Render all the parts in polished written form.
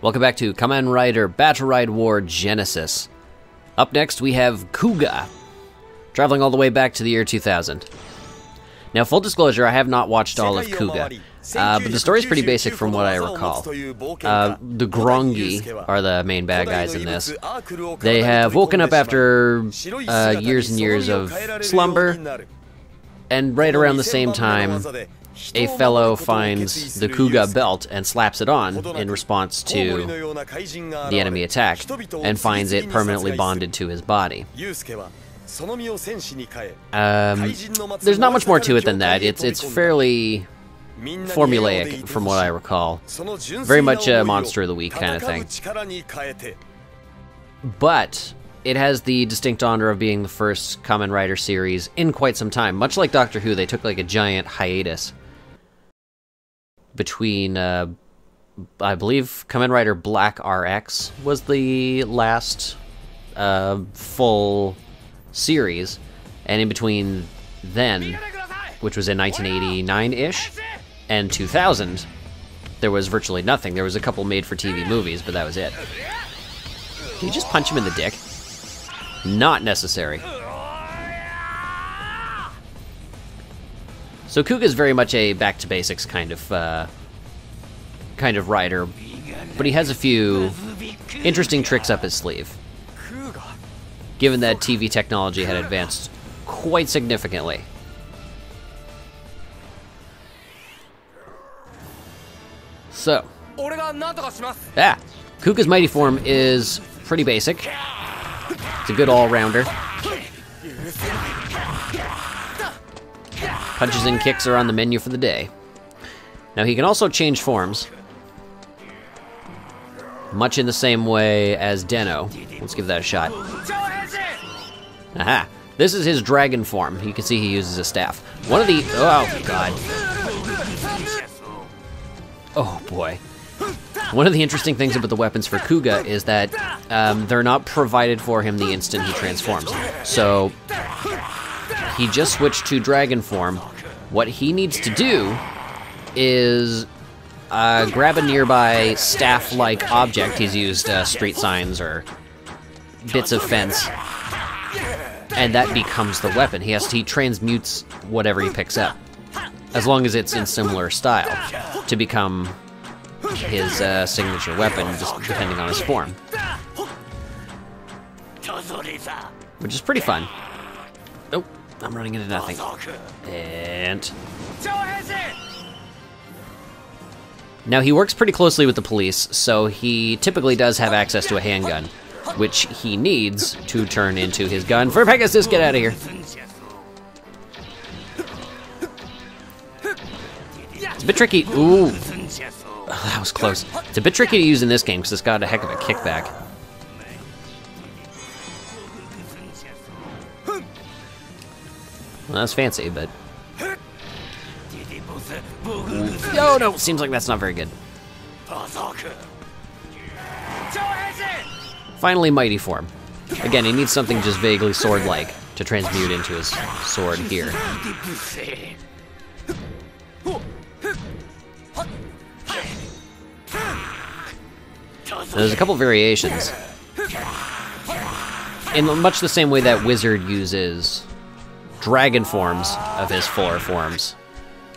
Welcome back to Kamen Rider Battride War Genesis. Up next we have Kuuga, traveling all the way back to the year 2000. Now, full disclosure, I have not watched all of Kuuga, but the story is pretty basic from what I recall. The Grongi are the main bad guys in this. They have woken up after years and years of slumber, and right around the same time, a fellow finds the Kuuga belt and slaps it on in response to the enemy attack, and finds it permanently bonded to his body. There's not much more to it than that. It's fairly formulaic from what I recall. Very much a Monster of the Week kind of thing. But it has the distinct honor of being the first Kamen Rider series in quite some time. Much like Doctor Who, they took like a giant hiatus between, I believe Kamen Rider Black RX was the last full series, and in between then, which was in 1989-ish, and 2000, there was virtually nothing. There was a couple made-for-TV movies, but that was it. Can you just punch him in the dick? Not necessary. So Kuuga is very much a back-to-basics kind of rider, but he has a few interesting tricks up his sleeve, given that TV technology had advanced quite significantly. So, Kuuga's mighty form is pretty basic. It's a good all-rounder. Punches and kicks are on the menu for the day. Now, he can also change forms, much in the same way as Den-O. Let's give that a shot. Aha! This is his dragon form. You can see he uses a staff. One of the... Oh, God. Oh, boy. One of the interesting things about the weapons for Kuuga is that they're not provided for him the instant he transforms. So, he just switched to dragon form. What he needs to do is grab a nearby staff-like object. He's used street signs or bits of fence, and that becomes the weapon. He transmutes whatever he picks up, as long as it's in similar style, to become his signature weapon, just depending on his form. Which is pretty fun. Oh, I'm running into nothing. And... Now, he works pretty closely with the police, so he typically does have access to a handgun, which he needs to turn into his gun for Pegasus. Get out of here. It's a bit tricky. Ooh. Oh, that was close. It's a bit tricky to use in this game because it's got a heck of a kickback. Well, that's fancy, but... Oh, no, seems like that's not very good. Finally, mighty form. Again, he needs something just vaguely sword-like to transmute into his sword here. There's a couple variations. In much the same way that Wizard uses dragon forms of his four forms,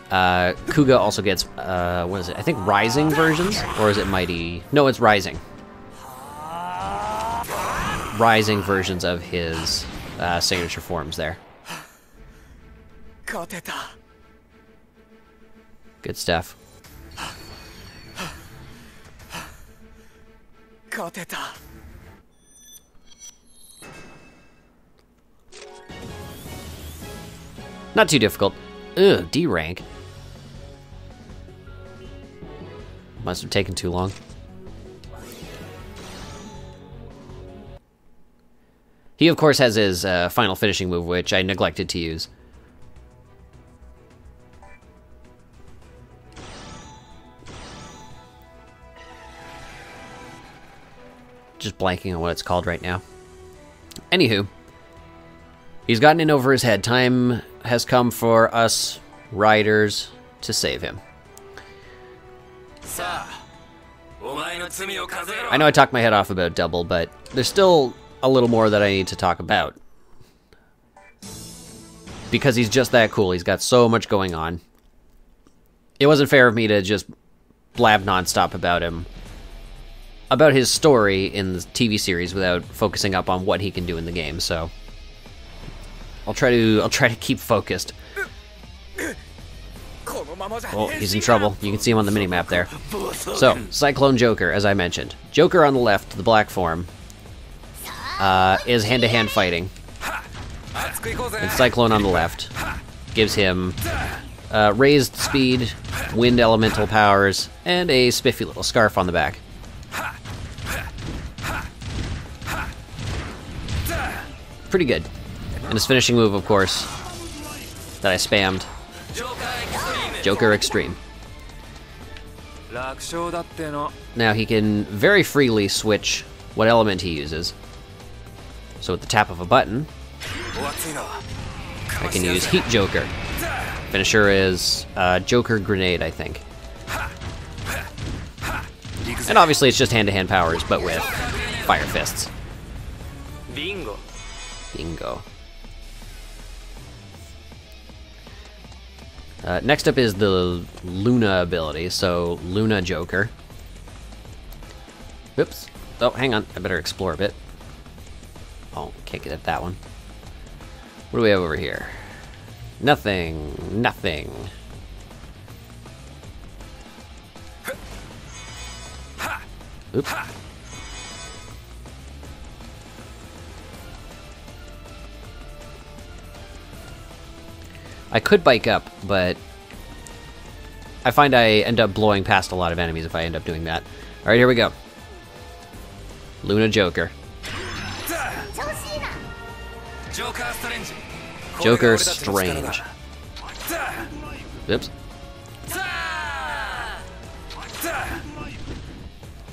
Kuuga also gets, what is it? I think rising versions? Or is it mighty? No, it's rising. Rising versions of his signature forms there. Good stuff. Not too difficult. Ugh, D rank. Must have taken too long. He, of course, has his final finishing move, which I neglected to use. Just blanking on what it's called right now. Anywho, he's gotten in over his head. Time has come for us riders to save him. I know I talked my head off about Double, but there's still a little more that I need to talk about. Because he's just that cool. He's got so much going on. It wasn't fair of me to just blab nonstop about him. About his story in the TV series without focusing up on what he can do in the game, so I'll try to keep focused. Oh, he's in trouble. You can see him on the minimap there. So, Cyclone Joker, as I mentioned. Joker on the left, the black form, is hand-to-hand fighting. And Cyclone on the left gives him raised speed, wind elemental powers, and a spiffy little scarf on the back. Pretty good. And his finishing move, of course, that I spammed. Joker Extreme. Now he can very freely switch what element he uses. So with the tap of a button, I can use Heat Joker. Finisher is Joker Grenade, I think. And obviously it's just hand-to-hand powers, but with Fire Fists. Bingo. Next up is the Luna ability, so Luna Joker. Oops. Oh, hang on. I better explore a bit. Oh, can't get at that one. What do we have over here? Nothing. Oops. I could bike up, but I find I end up blowing past a lot of enemies if I end up doing that. Alright, here we go. Luna Joker. Joker Strange. Oops.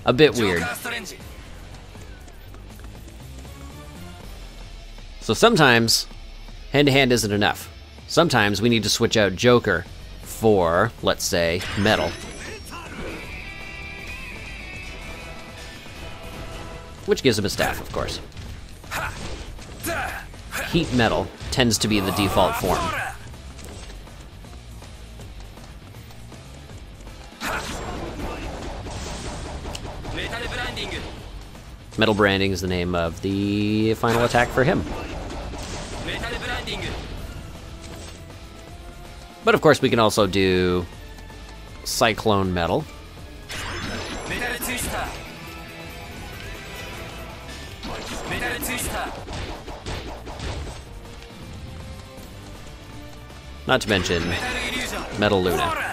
A bit weird. So sometimes, hand-to-hand isn't enough. Sometimes we need to switch out Joker for, let's say, Metal. Which gives him a staff, of course. Heat Metal tends to be the default form. Metal Branding is the name of the final attack for him. But of course we can also do Cyclone Metal. Not to mention Metal Luna.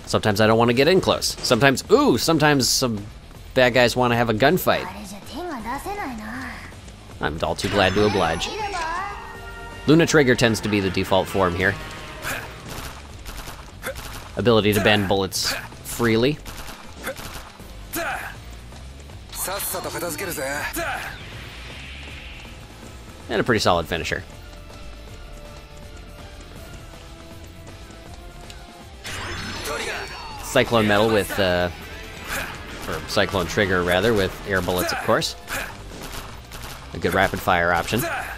Sometimes I don't want to get in close. Sometimes some bad guys want to have a gunfight. I'm all too glad to oblige. Luna Trigger tends to be the default form here. Ability to bend bullets freely. And a pretty solid finisher. Cyclone Metal with, or Cyclone Trigger rather, with air bullets, of course. A good rapid fire option. Oh,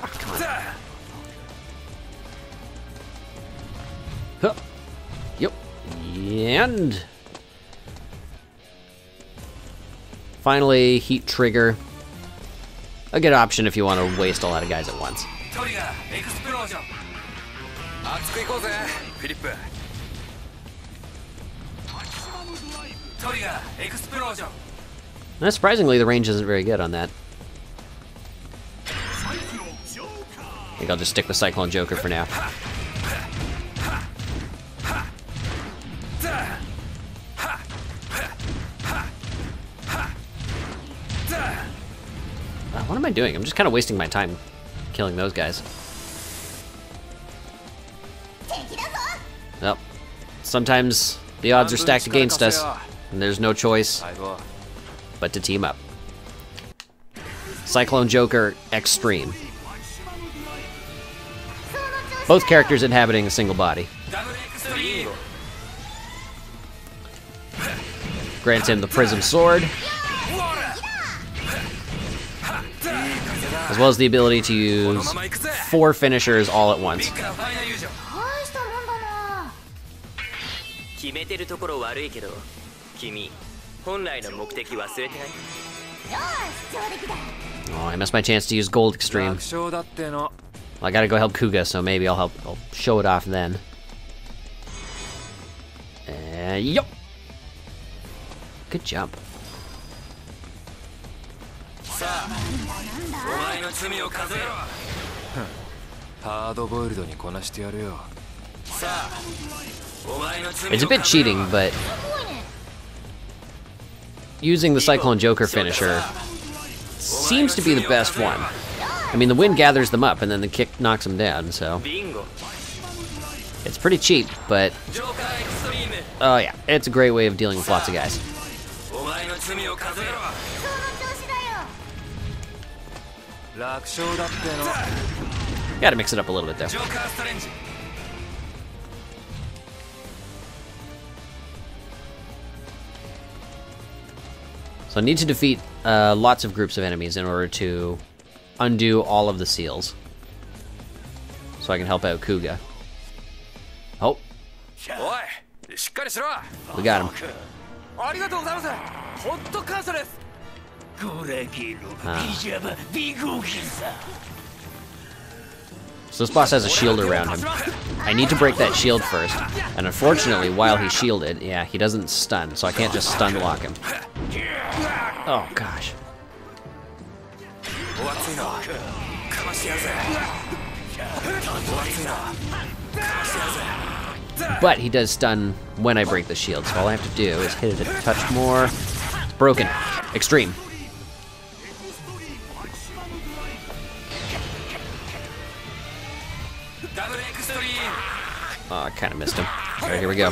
come on. Huh. Yep. And finally, Heat Trigger. A good option if you want to waste a lot of guys at once. Now, surprisingly, the range isn't very good on that. I think I'll just stick with Cyclone Joker for now. What am I doing? I'm just kind of wasting my time killing those guys. Well, sometimes the odds are stacked against us. And there's no choice but to team up. Cyclone Joker Extreme. Both characters inhabiting a single body. Grants him the Prism Sword, as well as the ability to use 4 finishers all at once. Oh, I missed my chance to use Gold Extreme. Well, I gotta go help Kuuga, so maybe I'll show it off then. Yup! Good jump. It's a bit cheating, but using the Cyclone Joker finisher seems to be the best one. I mean, the wind gathers them up, and then the kick knocks them down, so... It's pretty cheap, but... Oh yeah, it's a great way of dealing with lots of guys. Gotta mix it up a little bit, though. So I need to defeat lots of groups of enemies in order to undo all of the seals. So I can help out Kuuga. Oh. We got him. So this boss has a shield around him. I need to break that shield first. And unfortunately, while he's shielded, yeah, he doesn't stun, so I can't just stun lock him. Oh, gosh. But he does stun when I break the shield, so all I have to do is hit it a touch more. It's broken. Extreme. Oh, I kind of missed him. Alright, here we go.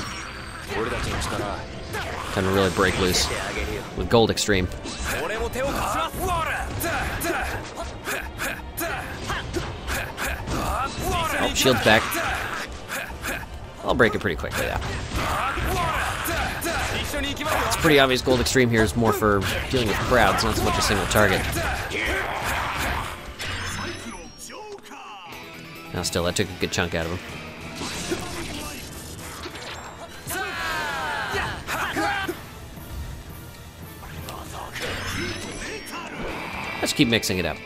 Time to really break loose with Gold Extreme. Oh, shield's back. I'll break it pretty quickly, yeah. It's pretty obvious Gold Extreme here is more for dealing with crowds, not so much a single target. Now still, that took a good chunk out of him. Let's keep mixing it up.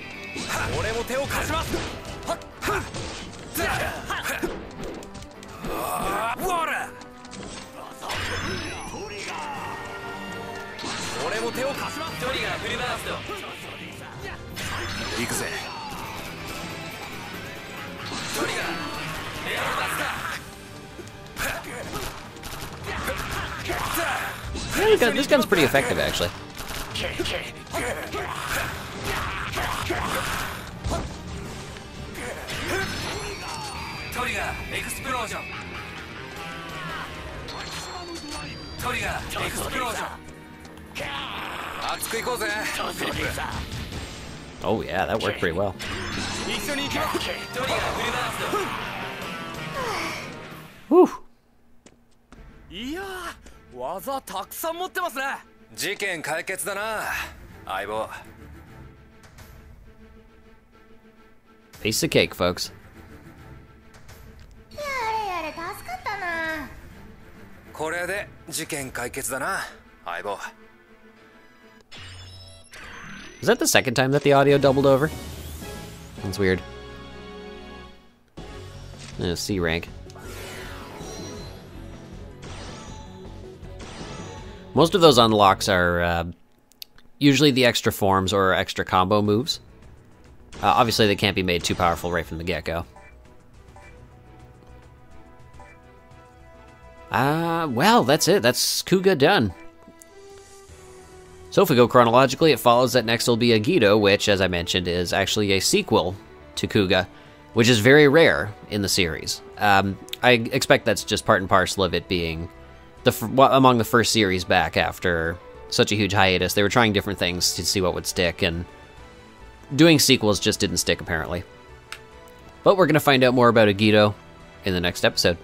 Yeah, this gun's pretty effective, actually. Oh yeah, that worked pretty well. Whew. Piece of cake, folks. Is that the second time that the audio doubled over? That's weird. C rank. Most of those unlocks are usually the extra forms or extra combo moves. Obviously, they can't be made too powerful right from the get-go. Well, that's it. That's Kuuga done. So if we go chronologically, it follows that next will be Agido, which, as I mentioned, is actually a sequel to Kuuga, which is very rare in the series. I expect that's just part and parcel of it being among the first series back after such a huge hiatus. They were trying different things to see what would stick, and doing sequels just didn't stick, apparently. But we're going to find out more about Agito in the next episode.